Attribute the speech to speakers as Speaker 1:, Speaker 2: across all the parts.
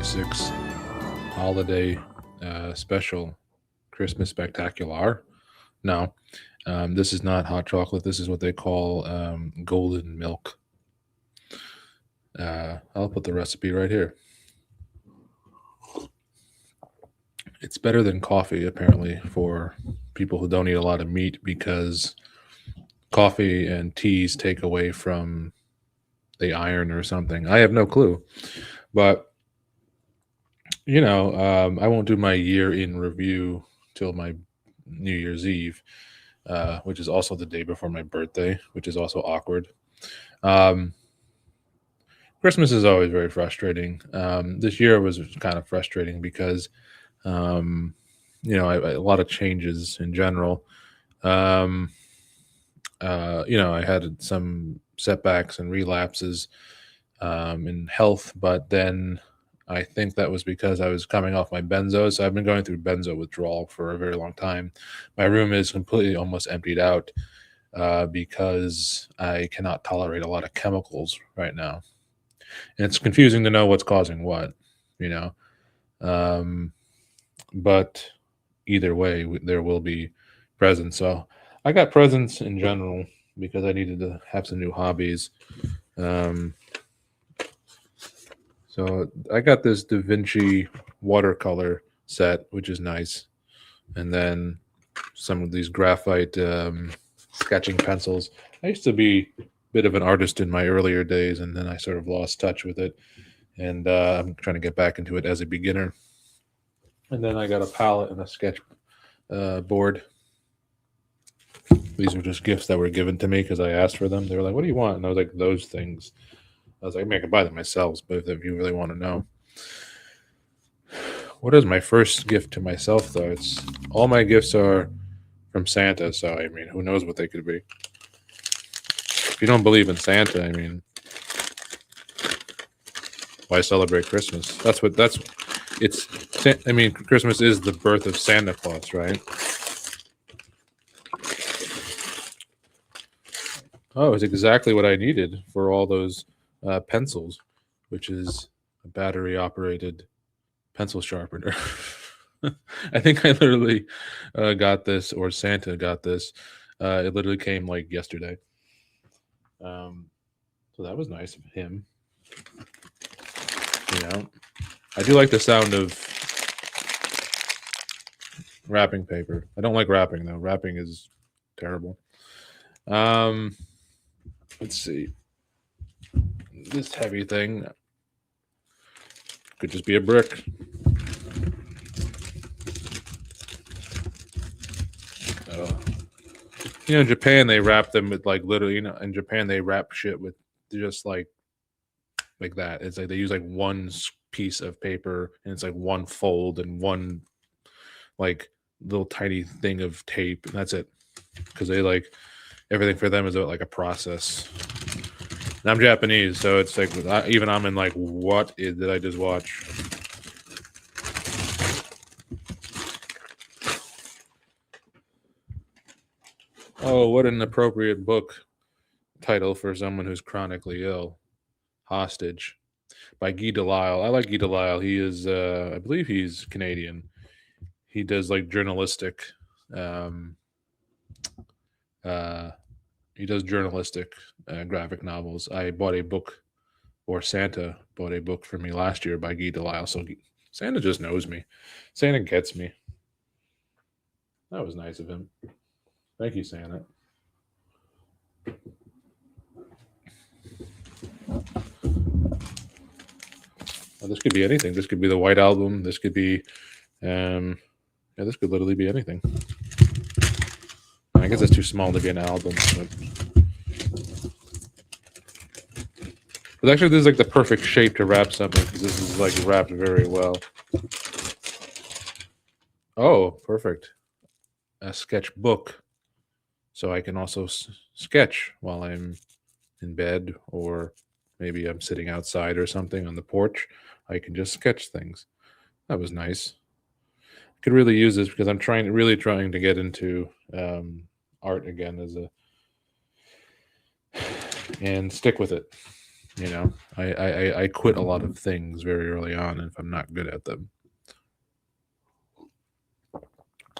Speaker 1: 2026 Holiday Special Christmas Spectacular. No, this is not hot chocolate. This is what they call golden milk. I'll put the recipe right here. It's better than coffee, apparently, for people who don't eat a lot of meat because coffee and teas take away from the iron or something. I have no clue. But, I won't do my year in review till my New Year's Eve, which is also the day before my birthday, which is also awkward. Um, Christmas is always very frustrating. This year was kind of frustrating because, um, a lot of changes in general. Um, I had some setbacks and relapses in health, but then I think that was because I was coming off my benzos. So I've been going through benzo withdrawal for a very long time. My room is completely almost emptied out because I cannot tolerate a lot of chemicals right now. And it's confusing to know what's causing what, you know. Um, but either way, there will be presents. So I got presents in general because I needed to have some new hobbies. Um, so I got this Da Vinci watercolor set, which is nice, and then some of these graphite sketching pencils. I used to be a bit of an artist in my earlier days, and then I sort of lost touch with it, and I'm trying to get back into it as a beginner. And then I got a palette and a sketch board. These were just gifts that were given to me because I asked for them. They were like, "What do you want?" And I was like, "Those things." I was like, "I can buy them myself, but if you really want to know." What is my first gift to myself, though? It's all my gifts are from Santa, so I mean, who knows what they could be? If you don't believe in Santa, I mean, why celebrate Christmas? Christmas is the birth of Santa Claus, right? Oh, it's exactly what I needed for all those pencils, which is a battery-operated pencil sharpener. I think I literally got this, or Santa got this. It literally came like yesterday. So that was nice of him. I do like the sound of wrapping paper. I don't like wrapping though. Wrapping is terrible. Let's see. This heavy thing could just be a brick. In Japan they wrap them with like literally. In Japan they wrap shit with just like that. It's like they use like one piece of paper and it's like one fold and one like little tiny thing of tape, and that's it. Because they like everything for them is like a process. And I'm Japanese, so it's like even I'm in like, what did I just watch? Oh, what an appropriate book title for someone who's chronically ill. Hostage by Guy Delisle. I like Guy Delisle. He is, I believe he's Canadian. He does like journalistic. He does journalistic graphic novels. I bought a book, or Santa bought a book for me last year by Guy Delisle. So Santa just knows me. Santa gets me. That was nice of him. Thank you, Santa. Well, this could be anything. This could be the White Album. This could be, this could literally be anything. I guess it's too small to be an album. But actually, this is like the perfect shape to wrap something because this is like wrapped very well. Oh, perfect. A sketchbook. So I can also sketch while I'm in bed, or maybe I'm sitting outside or something on the porch. I can just sketch things. That was nice. I could really use this because I'm really trying to get into art again and stick with it. I quit a lot of things very early on if I'm not good at them.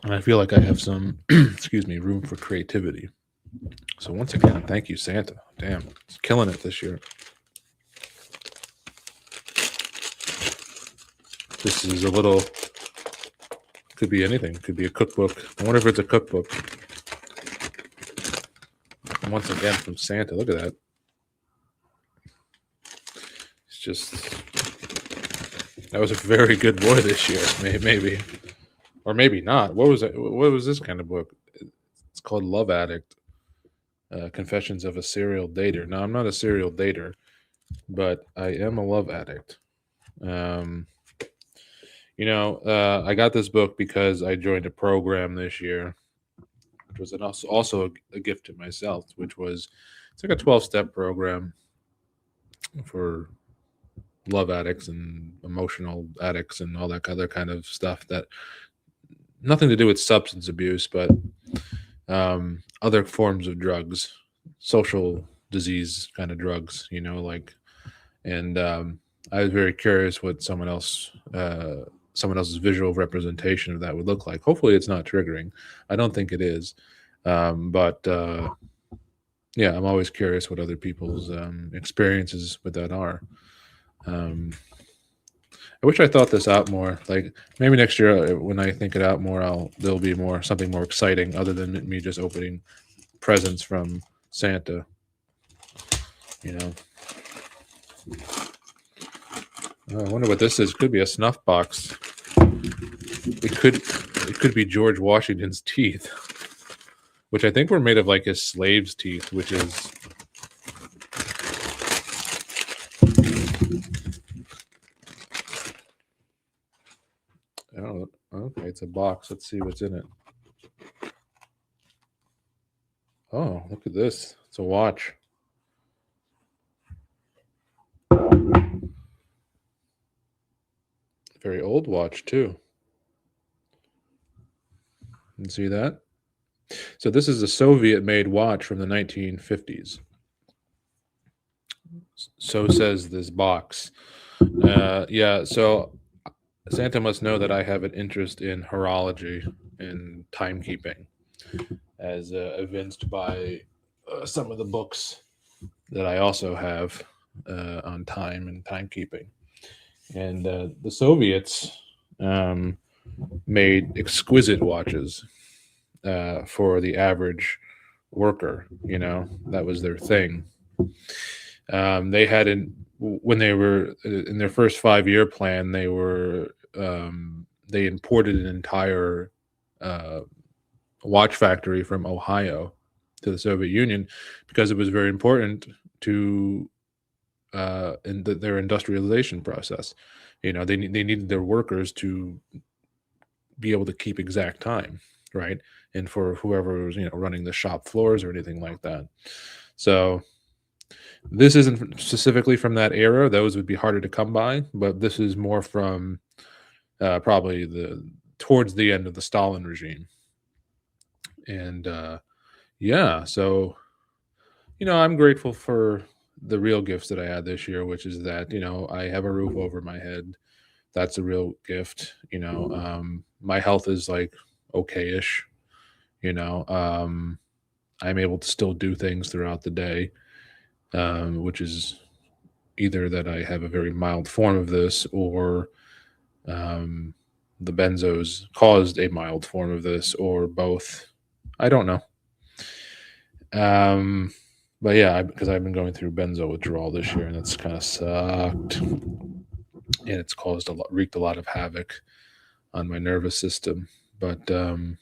Speaker 1: And I feel like I have some, excuse me, room for creativity. So once again, thank you, Santa. Damn, it's killing it this year. This is a little, could be anything. Could be a cookbook. I wonder if it's a cookbook. And once again, from Santa. Look at that. It's just, that was a very good boy this year. Maybe. Or maybe not. What was it? What was this kind of book? It's called Love Addict. Confessions of a Serial Dater. Now, I'm not a serial dater, but I am a love addict. I got this book because I joined a program this year, which was also a gift to myself, which was, it's like a 12-step program for love addicts and emotional addicts and all that other kind of stuff that nothing to do with substance abuse, but other forms of drugs, social disease kind of drugs, and I was very curious what someone else's visual representation of that would look like. Hopefully it's not triggering. I don't think it is. But yeah, I'm always curious what other people's experiences with that are. I wish I thought this out more. Like maybe next year when I think it out more, there'll be something more exciting other than me just opening presents from Santa. I wonder what this is. Could be a snuff box. It could be George Washington's teeth, which I think were made of like his slaves' teeth, which is okay, it's a box. Let's see what's in it. Oh, look at this. It's a watch. Very old watch too. You see that? So this is a Soviet-made watch from the 1950s. So says this box. Yeah, so Santa must know that I have an interest in horology and timekeeping, as evinced by some of the books that I also have on time and timekeeping. And the Soviets made exquisite watches for the average worker. That was their thing. They had when they were in their first 5-year plan, they imported an entire watch factory from Ohio to the Soviet Union because it was very important to in their industrialization process. They needed their workers to be able to keep exact time, right? And for whoever was running the shop floors or anything like that. So this isn't specifically from that era; those would be harder to come by. But this is more from probably towards the end of the Stalin regime. And yeah, so I'm grateful for the real gifts that I had this year, which is that I have a roof over my head. That's a real gift. My health is like okay-ish. I'm able to still do things throughout the day, which is either that I have a very mild form of this or the benzos caused a mild form of this or both. I don't know. But yeah, because I've been going through benzo withdrawal this year, and it's kind of sucked, and it's wreaked a lot of havoc on my nervous system. But I'm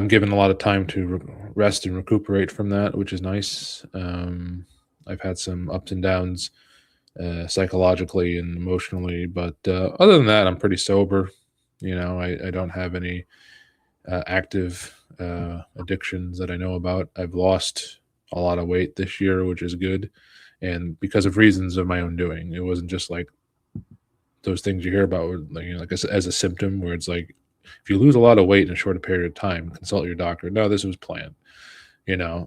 Speaker 1: given a lot of time to rest and recuperate from that, which is nice. I've had some ups and downs psychologically and emotionally, but other than that, I'm pretty sober. I don't have any active addictions that I know about. I've lost a lot of weight this year, which is good, and because of reasons of my own doing. It wasn't just like those things you hear about, like as a symptom, where it's like if you lose a lot of weight in a short period of time, consult your doctor. No, this was planned. Yeah,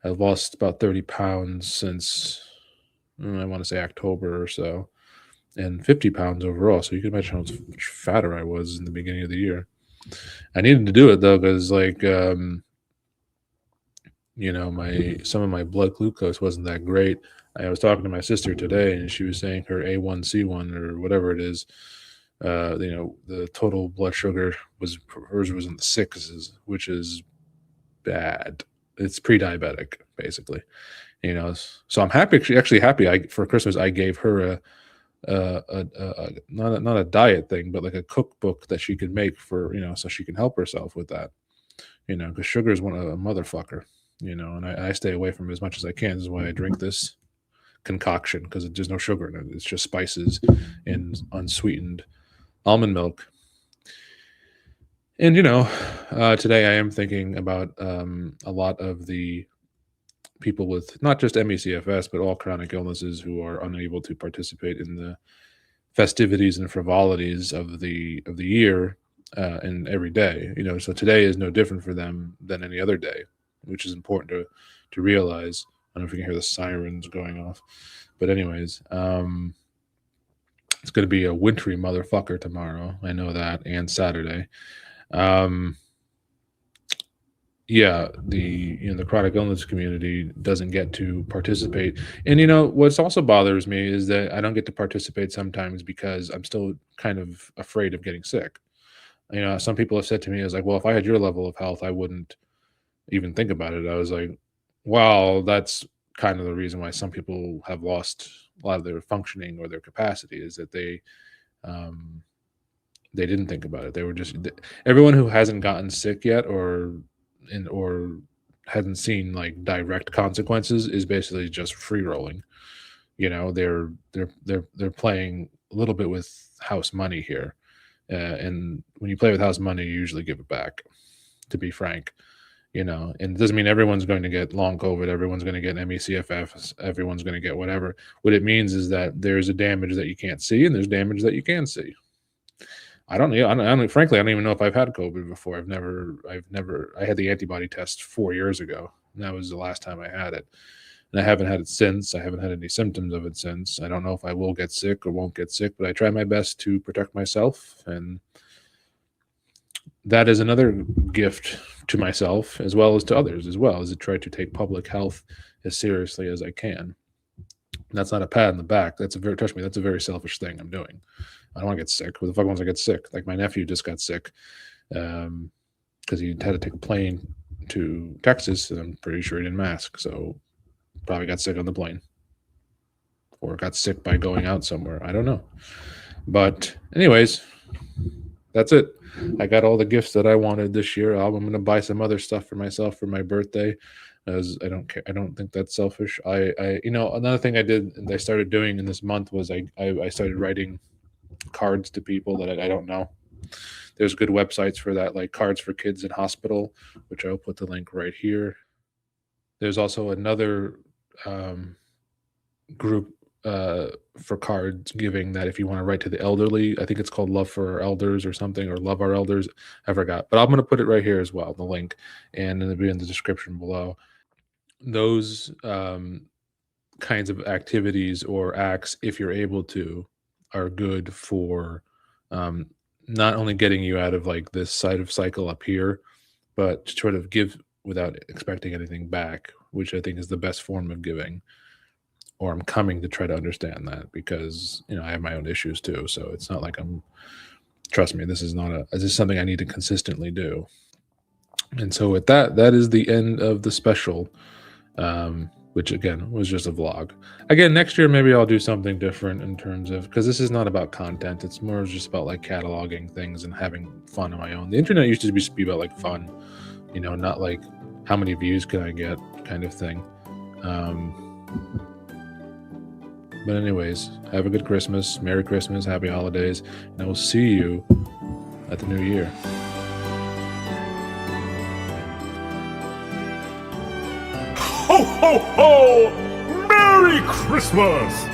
Speaker 1: I've lost about 30 pounds since I want to say October or so, and 50 pounds overall. So you can imagine how much fatter I was in the beginning of the year. I needed to do it though, because like my some of my blood glucose wasn't that great. I was talking to my sister today, and she was saying her A1C1 or whatever it is. The total blood sugar hers was in the sixes, which is bad. It's pre-diabetic, basically. So I'm actually happy. For Christmas I gave her not a diet thing, but like a cookbook that she could make for so she can help herself with that. Because sugar is a motherfucker. And I stay away from it as much as I can. This is why I drink this concoction, because there's no sugar in it. It's just spices and unsweetened almond milk. And today I am thinking about a lot of the people with not just ME/CFS but all chronic illnesses who are unable to participate in the festivities and frivolities of the year and every day. So today is no different for them than any other day, which is important to realize. I don't know if you can hear the sirens going off, but anyways, it's going to be a wintry motherfucker tomorrow. I know that, and Saturday. The chronic illness community doesn't get to participate. And what's also bothers me is that I don't get to participate sometimes because I'm still kind of afraid of getting sick. Some people have said to me, "Is like, well, if I had your level of health, I wouldn't even think about it." I was like, well, that's kind of the reason why some people have lost a lot of their functioning or their capacity, is that they didn't think about it. They were just everyone who hasn't gotten sick yet or hasn't seen like direct consequences is basically just free rolling. They're playing a little bit with house money here, and when you play with house money, you usually give it back. To be frank, and it doesn't mean everyone's going to get long COVID, everyone's going to get ME/CFS, everyone's going to get whatever. What it means is that there's a damage that you can't see, and there's damage that you can see. Frankly, I don't even know if I've had COVID before. I had the antibody test 4 years ago, and that was the last time I had it. And I haven't had it since. I haven't had any symptoms of it since. I don't know if I will get sick or won't get sick, but I try my best to protect myself. And that is another gift to myself as well as to others as well, is to try to take public health as seriously as I can. That's not a pat on the back. That's a very selfish thing I'm doing. I don't want to get sick. Who the fuck wants to get sick? Like my nephew just got sick because he had to take a plane to Texas, and I'm pretty sure he didn't mask, so probably got sick on the plane or got sick by going out somewhere. I don't know. But anyways, that's it. I got all the gifts that I wanted this year. I'm going to buy some other stuff for myself for my birthday, as I don't care. I don't think that's selfish. Another thing I started doing in this month was I started writing cards to people that I don't know. There's good websites for that, like Cards for Kids in Hospital, which I'll put the link right here. There's also another group for cards giving that if you want to write to the elderly. I think it's called Love for Our Elders or something, or Love Our Elders. I forgot, but I'm going to put it right here as well, the link, and it'll be in the description below. Those kinds of activities or acts, if you're able to, are good for not only getting you out of like this side of cycle up here, but to sort of give without expecting anything back, which I think is the best form of giving. Or I'm coming to try to understand that, because I have my own issues too. So it's not like trust me, this is something I need to consistently do. And so with that is the end of the special, which again was just a vlog. Again, next year maybe I'll do something different in terms of, because this is not about content. It's more just about like cataloging things and having fun on my own. The internet used to be about like fun, not like how many views can I get kind of thing. But anyways, have a good Christmas, Merry Christmas, Happy Holidays, and I will see you at the new year.
Speaker 2: Ho, ho, ho! Merry Christmas!